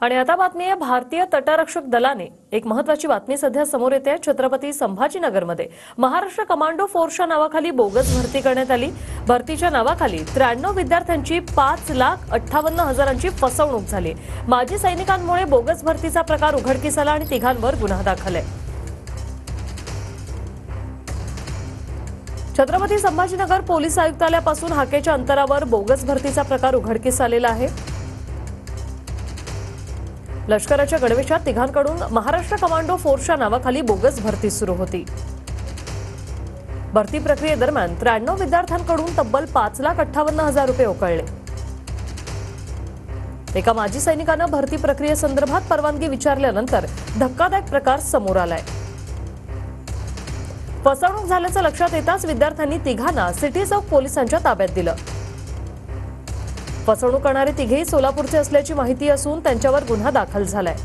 आणि आता बातमी आहे भारतीय तटरक्षक दलाने एक महत्त्वाची बातमी सध्या समोर येते आहे। छत्रपती संभाजीनगरमध्ये महाराष्ट्र कमांडो फोर्सच्या नावाखाली बोगस भरती करण्यात आली। भरतीच्या नावाखाली 93 विद्यार्थ्यांची 5,58,000ची फसवणूक झाली। माजी सैनिकांमुळे बोगस भरतीचा प्रकार उघडकीस आला आणि तिघांवर गुन्हा दाखल आहे। छत्रपती संभाजीनगर पोलीस आयुक्तालयापासून हाकेच्या अंतरावर बोगस भरतीचा प्रकार उघडकीस आलेला आहे। लष्कराच्या गणवेशात तिघांकडून महाराष्ट्र कमांडो फोर्सच्या नावाखाली बोगस भरती सुरू होती। भरती प्रक्रियेदरम्यान 93 विद्यार्थ्यांकडून तब्बल 5,58,000 रुपये उकळले। एका माजी सैनिकानं भरती प्रक्रियेसंदर्भात परवानगी विचारल्यानंतर धक्कादायक प्रकार समोर आलाय। फसवणूक झाल्याचं लक्षात येताच विद्यार्थ्यांनी तिघांना सिटी चौक पोलिसांच्या ताब्यात दिलं। फसवणूक करणारे तिघेही सोलापूरचे असल्याची माहिती असून त्यांच्यावर गुन्हा दाखल झालाय।